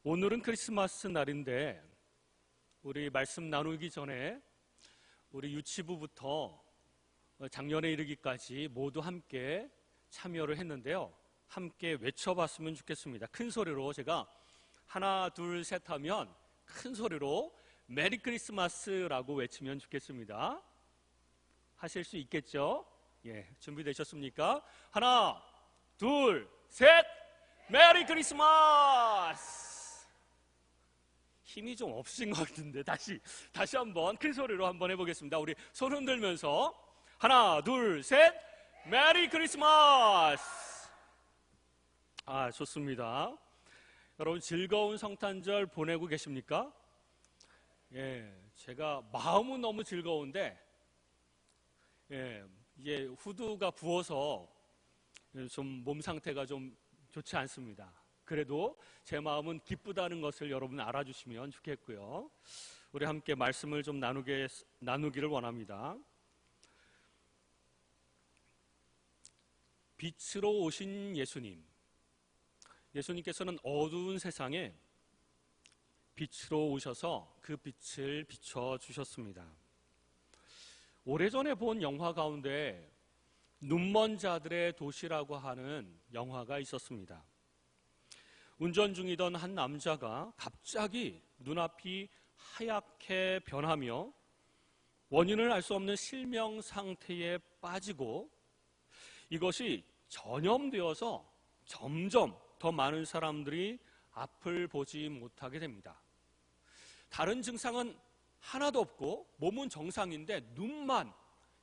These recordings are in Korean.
오늘은 크리스마스 날인데 우리 말씀 나누기 전에 우리 유치부부터 작년에 이르기까지 모두 함께 참여를 했는데요. 함께 외쳐봤으면 좋겠습니다. 큰 소리로 제가 하나 둘 셋 하면 큰 소리로 메리 크리스마스라고 외치면 좋겠습니다. 하실 수 있겠죠? 예, 준비되셨습니까? 하나 둘 셋 메리 크리스마스! 힘이 좀 없으신 것 같은데 다시 한번 큰 소리로 한번 해보겠습니다. 우리 손 흔들면서 하나 둘 셋 메리 크리스마스! 좋습니다. 여러분 즐거운 성탄절 보내고 계십니까? 예, 제가 마음은 너무 즐거운데 이제 후드가 부어서 좀 몸 상태가 좀 좋지 않습니다. 그래도 제 마음은 기쁘다는 것을 여러분 알아주시면 좋겠고요. 우리 함께 말씀을 좀 나누기를 원합니다. 빛으로 오신 예수님께서는 어두운 세상에 빛으로 오셔서 그 빛을 비춰주셨습니다. 오래전에 본 영화 가운데 눈먼 자들의 도시라고 하는 영화가 있었습니다. 운전 중이던 한 남자가 갑자기 눈앞이 하얗게 변하며 원인을 알 수 없는 실명 상태에 빠지고 이것이 전염되어서 점점 더 많은 사람들이 앞을 보지 못하게 됩니다. 다른 증상은 하나도 없고 몸은 정상인데 눈만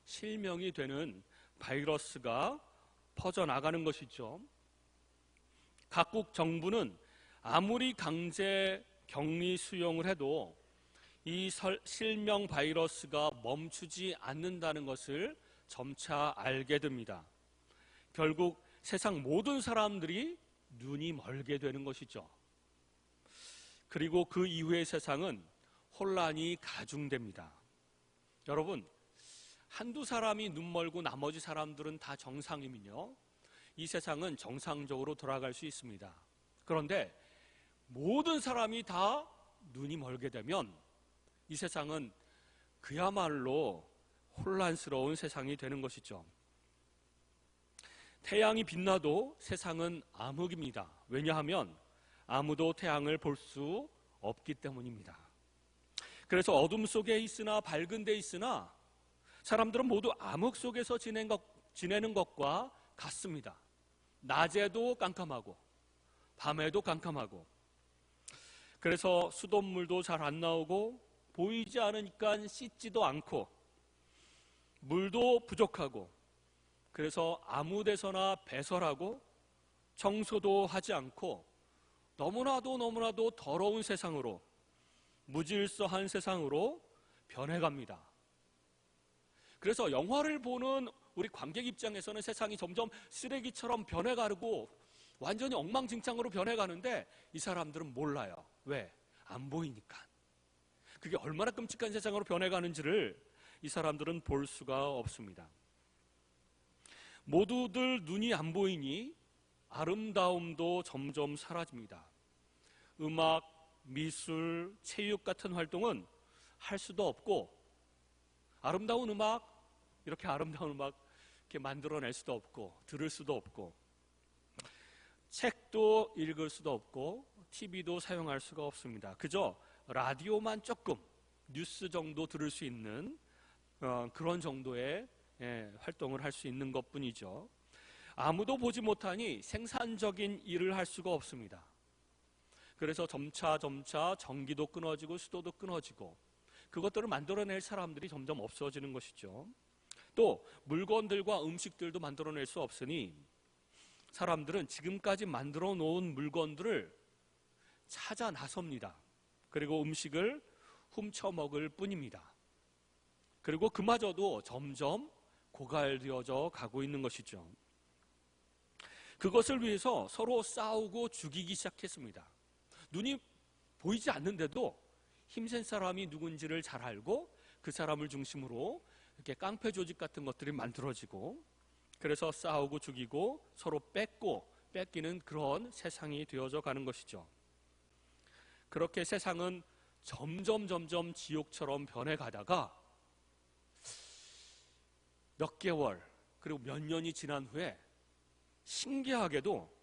실명이 되는 바이러스가 퍼져나가는 것이죠. 각국 정부는 아무리 강제 격리 수용을 해도 이 실명 바이러스가 멈추지 않는다는 것을 점차 알게 됩니다. 결국 세상 모든 사람들이 눈이 멀게 되는 것이죠. 그리고 그 이후의 세상은 혼란이 가중됩니다. 여러분, 한두 사람이 눈 멀고 나머지 사람들은 다 정상이면요, 이 세상은 정상적으로 돌아갈 수 있습니다. 그런데 모든 사람이 다 눈이 멀게 되면 이 세상은 그야말로 혼란스러운 세상이 되는 것이죠. 태양이 빛나도 세상은 암흑입니다. 왜냐하면 아무도 태양을 볼 수 없기 때문입니다. 그래서 어둠 속에 있으나 밝은 데 있으나 사람들은 모두 암흑 속에서 지내는 것과 같습니다. 낮에도 깜깜하고 밤에도 깜깜하고, 그래서 수돗물도 잘 안 나오고 보이지 않으니까 씻지도 않고 물도 부족하고, 그래서 아무 데서나 배설하고 청소도 하지 않고 너무나도 더러운 세상으로, 무질서한 세상으로 변해갑니다. 그래서 영화를 보는 우리 관객 입장에서는 세상이 점점 쓰레기처럼 변해가고 완전히 엉망진창으로 변해가는데 이 사람들은 몰라요. 왜? 안 보이니까. 그게 얼마나 끔찍한 세상으로 변해가는지를 이 사람들은 볼 수가 없습니다. 모두들 눈이 안 보이니 아름다움도 점점 사라집니다. 음악, 미술, 체육 같은 활동은 할 수도 없고, 아름다운 음악 이렇게 만들어낼 수도 없고, 들을 수도 없고, 책도 읽을 수도 없고, TV도 사용할 수가 없습니다. 그저 라디오만 조금, 뉴스 정도 들을 수 있는 그런 정도의 활동을 할 수 있는 것뿐이죠. 아무도 보지 못하니 생산적인 일을 할 수가 없습니다. 그래서 점차 전기도 끊어지고 수도도 끊어지고 그것들을 만들어낼 사람들이 점점 없어지는 것이죠. 또 물건들과 음식들도 만들어낼 수 없으니 사람들은 지금까지 만들어 놓은 물건들을 찾아 나섭니다. 그리고 음식을 훔쳐 먹을 뿐입니다. 그리고 그마저도 점점 고갈되어져 가고 있는 것이죠. 그것을 위해서 서로 싸우고 죽이기 시작했습니다. 눈이 보이지 않는데도 힘센 사람이 누군지를 잘 알고 그 사람을 중심으로 이렇게 깡패 조직 같은 것들이 만들어지고, 그래서 싸우고 죽이고 서로 뺏기는 그런 세상이 되어져 가는 것이죠. 그렇게 세상은 점점 지옥처럼 변해가다가 몇 개월 그리고 몇 년이 지난 후에 신기하게도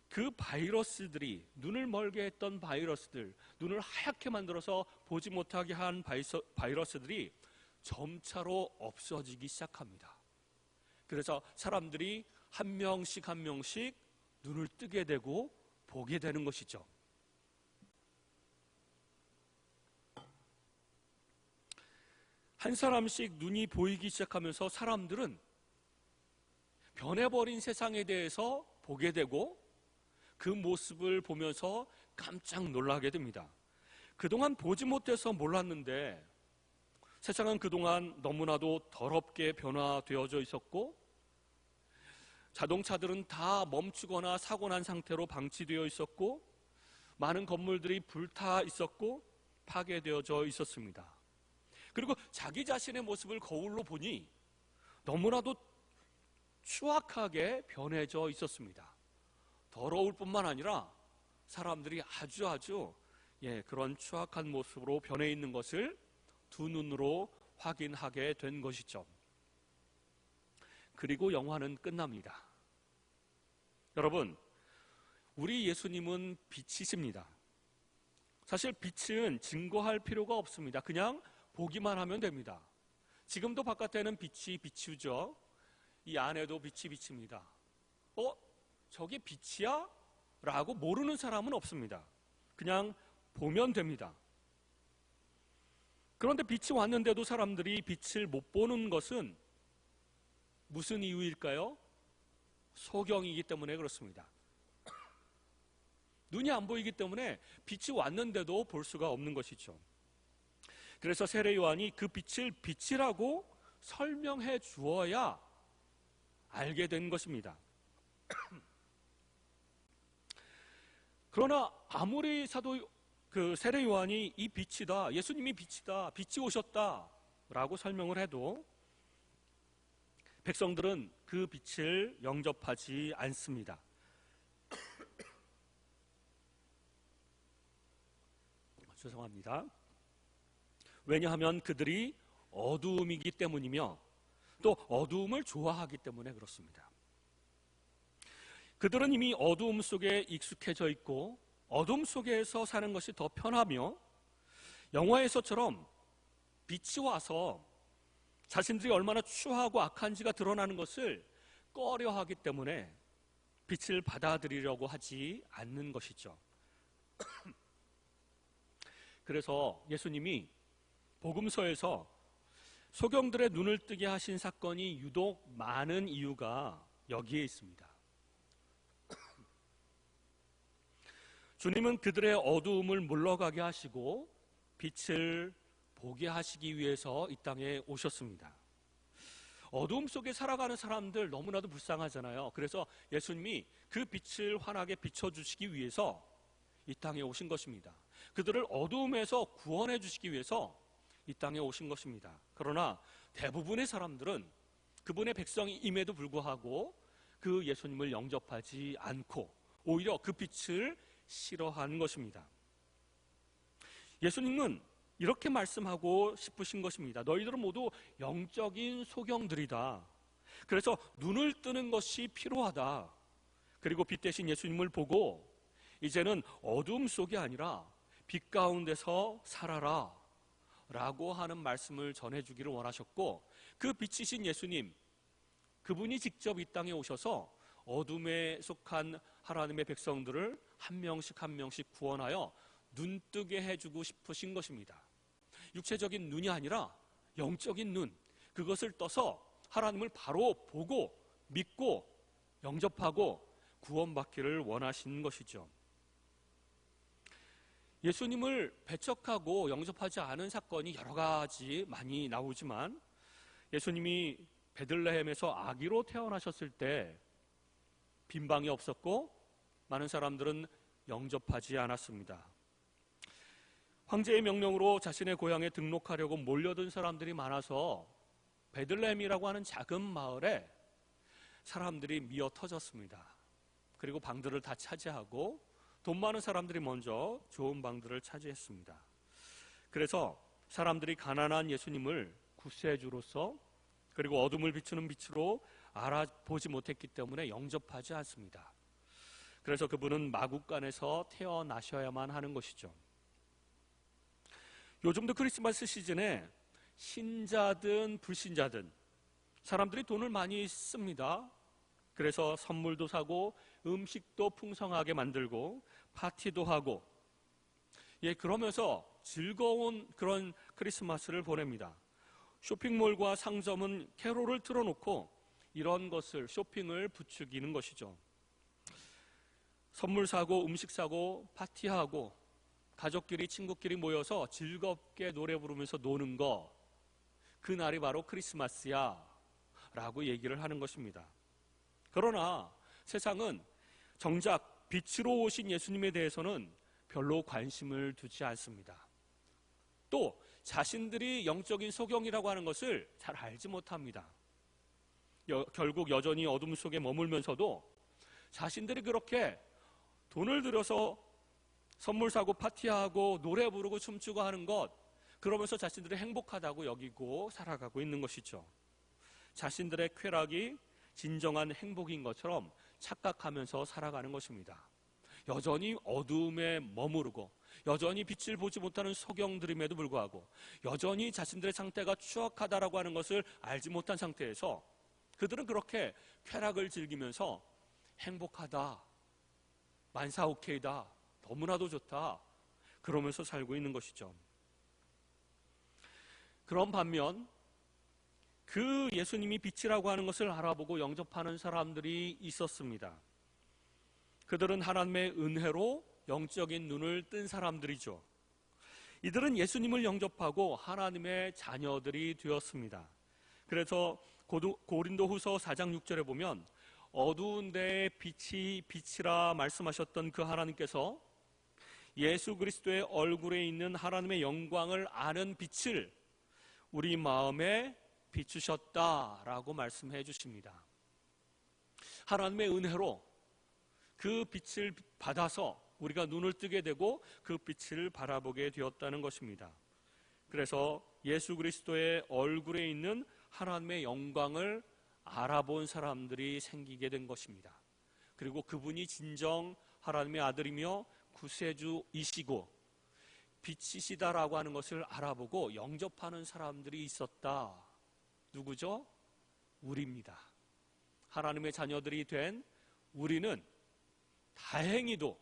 그 바이러스들이, 눈을 멀게 했던 바이러스들, 눈을 하얗게 만들어서 보지 못하게 한 바이러스들이 점차로 없어지기 시작합니다. 그래서 사람들이 한 명씩 눈을 뜨게 되고 보게 되는 것이죠. 한 사람씩 눈이 보이기 시작하면서 사람들은 변해버린 세상에 대해서 보게 되고 그 모습을 보면서 깜짝 놀라게 됩니다. 그동안 보지 못해서 몰랐는데 세상은 그동안 너무나도 더럽게 변화되어져 있었고 자동차들은 다 멈추거나 사고 난 상태로 방치되어 있었고 많은 건물들이 불타 있었고 파괴되어져 있었습니다. 그리고 자기 자신의 모습을 거울로 보니 너무나도 추악하게 변해져 있었습니다. 더러울 뿐만 아니라 사람들이 아주 그런 추악한 모습으로 변해 있는 것을 두 눈으로 확인하게 된 것이죠. 그리고 영화는 끝납니다. 여러분, 우리 예수님은 빛이십니다. 사실 빛은 증거할 필요가 없습니다. 그냥 보기만 하면 됩니다. 지금도 바깥에는 빛이 비추죠. 이 안에도 빛이 비칩니다. 저게 빛이야? 라고 모르는 사람은 없습니다. 그냥 보면 됩니다. 그런데 빛이 왔는데도 사람들이 빛을 못 보는 것은 무슨 이유일까요? 소경이기 때문에 그렇습니다. 눈이 안 보이기 때문에 빛이 왔는데도 볼 수가 없는 것이죠. 그래서 세례 요한이 그 빛을 빛이라고 설명해 주어야 알게 된 것입니다. 그러나 아무리 세례 요한이 이 빛이다, 예수님이 빛이다, 빛이 오셨다라고 설명을 해도 백성들은 그 빛을 영접하지 않습니다. 죄송합니다. 왜냐하면 그들이 어두움이기 때문이며 또 어두움을 좋아하기 때문에 그렇습니다. 그들은 이미 어두움 속에 익숙해져 있고 어둠 속에서 사는 것이 더 편하며 영화에서처럼 빛이 와서 자신들이 얼마나 추하고 악한지가 드러나는 것을 꺼려하기 때문에 빛을 받아들이려고 하지 않는 것이죠. 그래서 예수님이 복음서에서 소경들의 눈을 뜨게 하신 사건이 유독 많은 이유가 여기에 있습니다. 주님은 그들의 어두움을 물러가게 하시고 빛을 보게 하시기 위해서 이 땅에 오셨습니다. 어두움 속에 살아가는 사람들 너무나도 불쌍하잖아요. 그래서 예수님이 그 빛을 환하게 비춰주시기 위해서 이 땅에 오신 것입니다. 그들을 어두움에서 구원해 주시기 위해서 이 땅에 오신 것입니다. 그러나 대부분의 사람들은 그분의 백성임에도 불구하고 그 예수님을 영접하지 않고 오히려 그 빛을 싫어하는 것입니다. 예수님은 이렇게 말씀하고 싶으신 것입니다. 너희들은 모두 영적인 소경들이다. 그래서 눈을 뜨는 것이 필요하다. 그리고 빛 대신 예수님을 보고 이제는 어둠 속이 아니라 빛 가운데서 살아라 라고 하는 말씀을 전해주기를 원하셨고 그 빛이신 예수님, 그분이 직접 이 땅에 오셔서 어둠에 속한 하나님의 백성들을 한 명씩 구원하여 눈뜨게 해주고 싶으신 것입니다. 육체적인 눈이 아니라 영적인 눈, 그것을 떠서 하나님을 바로 보고 믿고 영접하고 구원받기를 원하신 것이죠. 예수님을 배척하고 영접하지 않은 사건이 여러 가지 많이 나오지만 예수님이 베들레헴에서 아기로 태어나셨을 때 빈방이 없었고 많은 사람들은 영접하지 않았습니다. 황제의 명령으로 자신의 고향에 등록하려고 몰려든 사람들이 많아서 베들레헴이라고 하는 작은 마을에 사람들이 미어 터졌습니다. 그리고 방들을 다 차지하고 돈 많은 사람들이 먼저 좋은 방들을 차지했습니다. 그래서 사람들이 가난한 예수님을 구세주로서 그리고 어둠을 비추는 빛으로 알아보지 못했기 때문에 영접하지 않습니다. 그래서 그분은 마국간에서 태어나셔야만 하는 것이죠. 요즘도 크리스마스 시즌에 신자든 불신자든 사람들이 돈을 많이 씁니다. 그래서 선물도 사고 음식도 풍성하게 만들고 파티도 하고 그러면서 즐거운 그런 크리스마스를 보냅니다. 쇼핑몰과 상점은 캐롤을 틀어놓고 이런 것을 쇼핑을 부추기는 것이죠. 선물 사고 음식 사고 파티하고 가족끼리 친구끼리 모여서 즐겁게 노래 부르면서 노는 거, 그날이 바로 크리스마스야 라고 얘기를 하는 것입니다. 그러나 세상은 정작 빛으로 오신 예수님에 대해서는 별로 관심을 두지 않습니다. 또 자신들이 영적인 소경이라고 하는 것을 잘 알지 못합니다. 결국 여전히 어둠 속에 머물면서도 자신들이 그렇게 돈을 들여서 선물 사고 파티하고 노래 부르고 춤추고 하는 것, 그러면서 자신들이 행복하다고 여기고 살아가고 있는 것이죠. 자신들의 쾌락이 진정한 행복인 것처럼 착각하면서 살아가는 것입니다. 여전히 어둠에 머무르고 여전히 빛을 보지 못하는 소경들임에도 불구하고 여전히 자신들의 상태가 추악하다라고 하는 것을 알지 못한 상태에서 그들은 그렇게 쾌락을 즐기면서 행복하다, 만사오케이다, 너무나도 좋다, 그러면서 살고 있는 것이죠. 그런 반면 그 예수님이 빛이라고 하는 것을 알아보고 영접하는 사람들이 있었습니다. 그들은 하나님의 은혜로 영적인 눈을 뜬 사람들이죠. 이들은 예수님을 영접하고 하나님의 자녀들이 되었습니다. 그래서 고린도후서 4장 6절에 보면 어두운 데에 빛이 빛이라 말씀하셨던 그 하나님께서 예수 그리스도의 얼굴에 있는 하나님의 영광을 아는 빛을 우리 마음에 비추셨다라고 말씀해 주십니다. 하나님의 은혜로 그 빛을 받아서 우리가 눈을 뜨게 되고 그 빛을 바라보게 되었다는 것입니다. 그래서 예수 그리스도의 얼굴에 있는 하나님의 영광을 알아본 사람들이 생기게 된 것입니다. 그리고 그분이 진정 하나님의 아들이며 구세주이시고 빛이시다라고 하는 것을 알아보고 영접하는 사람들이 있었다. 누구죠? 우리입니다. 하나님의 자녀들이 된 우리는 다행히도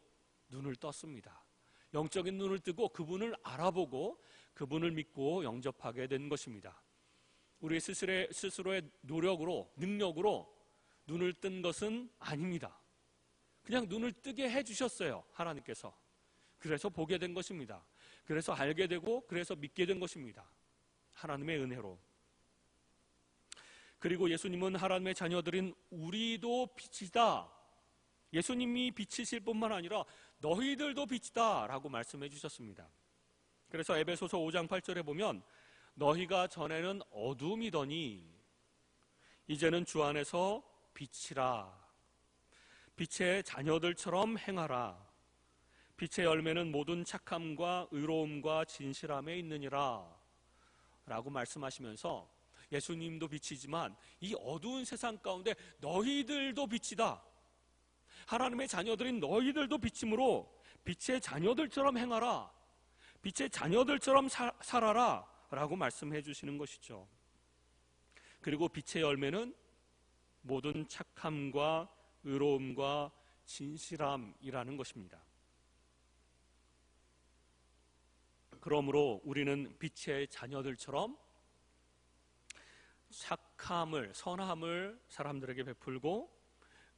눈을 떴습니다. 영적인 눈을 뜨고 그분을 알아보고 그분을 믿고 영접하게 된 것입니다. 우리 스스로의 노력으로, 능력으로 눈을 뜬 것은 아닙니다. 그냥 눈을 뜨게 해주셨어요, 하나님께서. 그래서 보게 된 것입니다. 그래서 알게 되고 그래서 믿게 된 것입니다. 하나님의 은혜로. 그리고 예수님은 하나님의 자녀들인 우리도 빛이다, 예수님이 빛이실 뿐만 아니라 너희들도 빛이다 라고 말씀해 주셨습니다. 그래서 에베소서 5장 8절에 보면 너희가 전에는 어둠이더니 이제는 주 안에서 빛이라, 빛의 자녀들처럼 행하라, 빛의 열매는 모든 착함과 의로움과 진실함에 있느니라 라고 말씀하시면서 예수님도 빛이지만 이 어두운 세상 가운데 너희들도 빛이다, 하나님의 자녀들인 너희들도 빛이므로 빛의 자녀들처럼 행하라, 빛의 자녀들처럼 살아라 라고 말씀해 주시는 것이죠. 그리고 빛의 열매는 모든 착함과 의로움과 진실함이라는 것입니다. 그러므로 우리는 빛의 자녀들처럼 착함을, 선함을 사람들에게 베풀고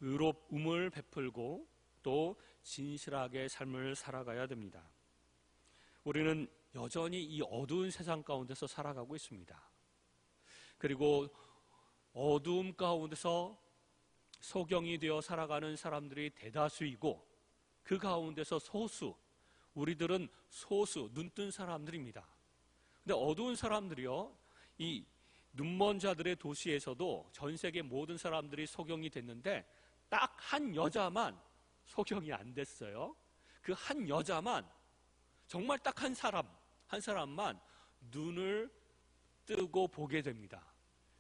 의로움을 베풀고 또 진실하게 삶을 살아가야 됩니다. 우리는 여전히 이 어두운 세상 가운데서 살아가고 있습니다. 그리고 어두움 가운데서 소경이 되어 살아가는 사람들이 대다수이고 그 가운데서 소수, 우리들은 소수, 눈뜬 사람들입니다. 근데 어두운 사람들이요, 이 눈먼 자들의 도시에서도 전 세계 모든 사람들이 소경이 됐는데 딱 한 여자만 소경이 안 됐어요. 그 그 한 여자만, 정말 딱 한 사람만 눈을 뜨고 보게 됩니다.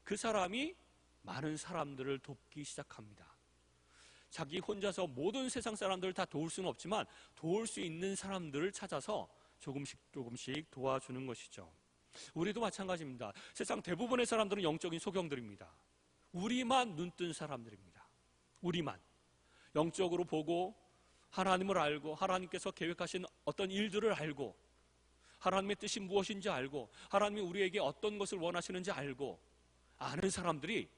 그 사람이 많은 사람들을 돕기 시작합니다. 자기 혼자서 모든 세상 사람들을 다 도울 수는 없지만 도울 수 있는 사람들을 찾아서 조금씩 도와주는 것이죠. 우리도 마찬가지입니다. 세상 대부분의 사람들은 영적인 소경들입니다. 우리만 눈뜬 사람들입니다. 우리만 영적으로 보고 하나님을 알고 하나님께서 계획하신 어떤 일들을 알고 하나님의 뜻이 무엇인지 알고 하나님이 우리에게 어떤 것을 원하시는지 알고 아는 사람들이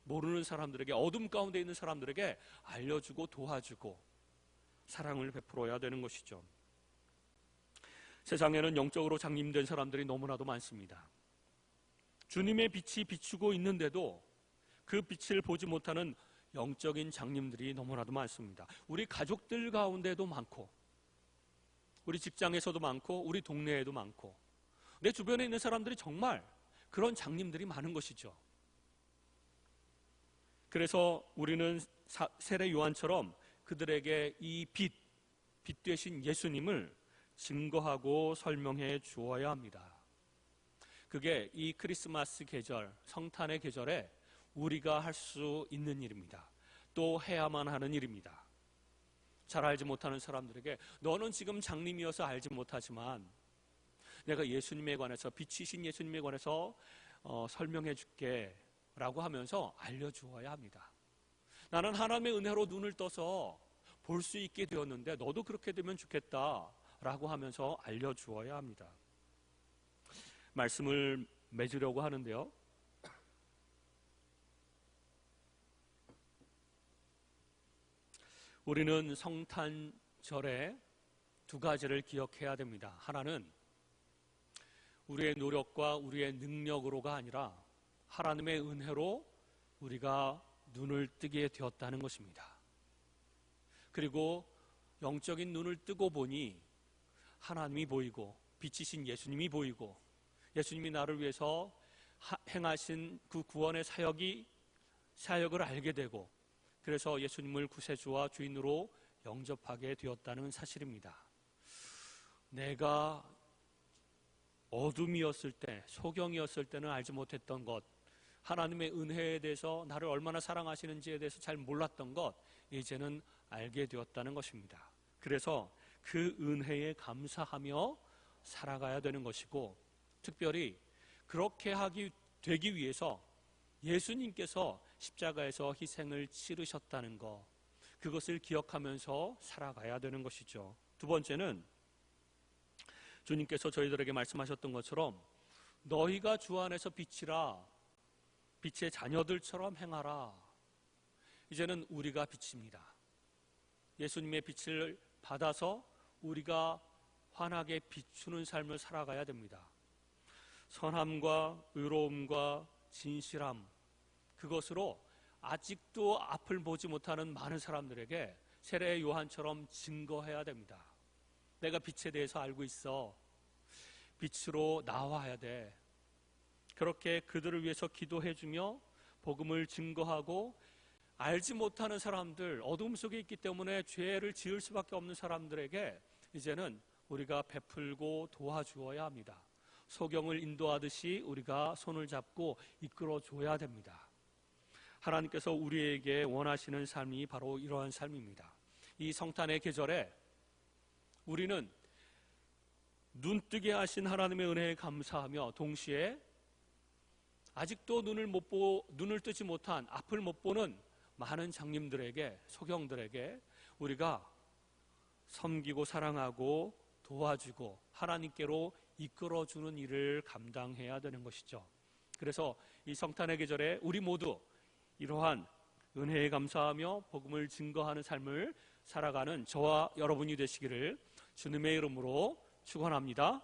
모르는 사람들에게, 어둠 가운데 있는 사람들에게 알려주고 도와주고 사랑을 베풀어야 되는 것이죠. 세상에는 영적으로 장님된 사람들이 너무나도 많습니다. 주님의 빛이 비추고 있는데도 그 빛을 보지 못하는 영적인 장님들이 너무나도 많습니다. 우리 가족들 가운데도 많고 우리 직장에서도 많고 우리 동네에도 많고 내 주변에 있는 사람들이 정말 그런 장님들이 많은 것이죠. 그래서 우리는 세례 요한처럼 그들에게 이 빛 되신 예수님을 증거하고 설명해 주어야 합니다. 그게 이 크리스마스 계절, 성탄의 계절에 우리가 할 수 있는 일입니다. 또 해야만 하는 일입니다. 잘 알지 못하는 사람들에게 너는 지금 장님이어서 알지 못하지만 내가 예수님에 관해서, 빛이신 예수님에 관해서 설명해 줄게 라고 하면서 알려주어야 합니다. 나는 하나님의 은혜로 눈을 떠서 볼 수 있게 되었는데 너도 그렇게 되면 좋겠다 라고 하면서 알려주어야 합니다. 말씀을 맺으려고 하는데요, 우리는 성탄절에 두 가지를 기억해야 됩니다. 하나는 우리의 노력과 우리의 능력으로가 아니라 하나님의 은혜로 우리가 눈을 뜨게 되었다는 것입니다. 그리고 영적인 눈을 뜨고 보니 하나님이 보이고 빛이신 예수님이 보이고 예수님이 나를 위해서 행하신 그 구원의 사역을 알게 되고 그래서 예수님을 구세주와 주인으로 영접하게 되었다는 사실입니다. 내가 어둠이었을 때, 소경이었을 때는 알지 못했던 것, 하나님의 은혜에 대해서 나를 얼마나 사랑하시는지에 대해서 잘 몰랐던 것, 이제는 알게 되었다는 것입니다. 그래서 그 은혜에 감사하며 살아가야 되는 것이고, 특별히 그렇게 되기 위해서 예수님께서 십자가에서 희생을 치르셨다는 것, 그것을 기억하면서 살아가야 되는 것이죠. 두 번째는 주님께서 저희들에게 말씀하셨던 것처럼 너희가 주 안에서 빛이라, 빛의 자녀들처럼 행하라. 이제는 우리가 빛입니다. 예수님의 빛을 받아서 우리가 환하게 비추는 삶을 살아가야 됩니다. 선함과 의로움과 진실함, 그것으로 아직도 앞을 보지 못하는 많은 사람들에게 세례 요한처럼 증거해야 됩니다. 내가 빛에 대해서 알고 있어. 빛으로 나와야 돼. 그렇게 그들을 위해서 기도해주며 복음을 증거하고 알지 못하는 사람들, 어둠 속에 있기 때문에 죄를 지을 수밖에 없는 사람들에게 이제는 우리가 베풀고 도와주어야 합니다. 소경을 인도하듯이 우리가 손을 잡고 이끌어줘야 됩니다. 하나님께서 우리에게 원하시는 삶이 바로 이러한 삶입니다. 이 성탄의 계절에 우리는 눈뜨게 하신 하나님의 은혜에 감사하며 동시에 아직도 눈을 뜨지 못한, 앞을 못 보는 많은 장님들에게, 소경들에게 우리가 섬기고 사랑하고 도와주고 하나님께로 이끌어주는 일을 감당해야 되는 것이죠. 그래서 이 성탄의 계절에 우리 모두 이러한 은혜에 감사하며 복음을 증거하는 삶을 살아가는 저와 여러분이 되시기를 주님의 이름으로 축원합니다.